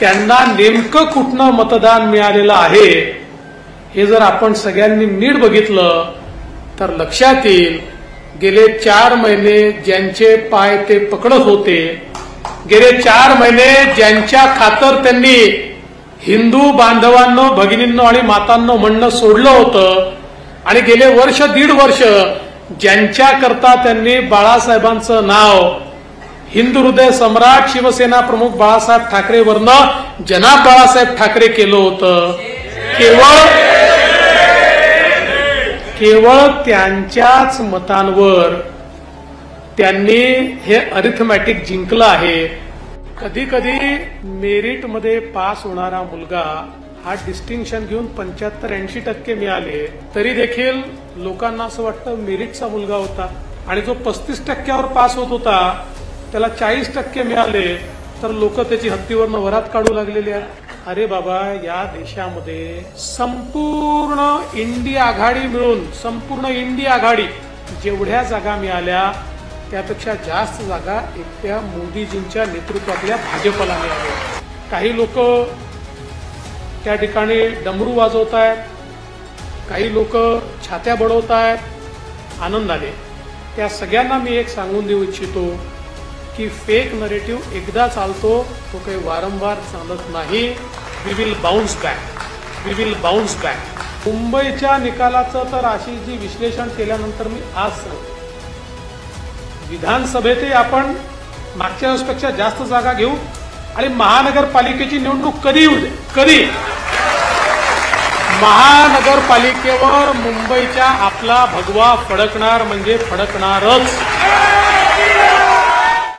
त्यांना नेमकं कुठनं मतदान मिळालेलं आहे हे जर आपण सगळ्यांनी नीट बघितलं तर लक्षात येईल. गेले 4 महिने ज्यांचे पाय ते पकडत होते, गेले 4 महिने ज्यांच्या खातर त्यांनी हिंदू बांधवांनो, भगिनींनो आणि मातांनो म्हणणं सोडलं होतं, आणि गेले वर्ष 1.5 वर्ष ज्यांच्या करता त्यांनी बाळासाहेबांचं नाव हिंदू हृदय सम्राट शिवसेना प्रमुख बाळासाहेब ठाकरेवरनं जनाब बाळासाहेब ठाकरे केलं होतं, केवळ त्यांच्याच मतांवर त्यांनी हे अरिथमॅटिक जिंकलं आहे. कधी कधी मेरिटमध्ये पास होणारा मुलगा हा डिस्टिंक्शन घेऊन 75-80% मिळाले तरी देखील लोकांना असं वाटतं मेरिटचा मुलगा होता, आणि जो 35% पास होत होता त्याला 40% मिळाले तर लोक त्याची हत्तीवरनं वरात काढू लागलेली आहेत. अरे बाबा, या देशामध्ये संपूर्ण इंडिया आघाडी मिळून, संपूर्ण इंडिया आघाडी जेवढ्या जागा मिळाल्या त्यापेक्षा जास्त जागा एकट्या मोदीजींच्या नेतृत्वातल्या भाजपला मिळाल्या. काही लोक त्या ठिकाणी डमरू वाजवत आहेत, काही लोक छात्या बडवत आहेत, आनंदाने. त्या सगळ्यांना मी एक सांगून देऊ इच्छितो की फेक नरेटिव्ह एकदा चालतो, तो काही वारंवार चालत नाही. We will bounce back, we will bounce back. मुंबईच्या निकालाचं तर अशी जी विश्लेषण केल्यानंतर मी आज सांगतो, विधानसभेतही आपण मागच्या वेळेसपेक्षा जास्त जागा घेऊ, आणि महानगरपालिकेची निवडणूक कधी येऊ दे, कधी महानगरपालिकेवर मुंबईच्या आपला भगवा फडकणार म्हणजे फडकणारच.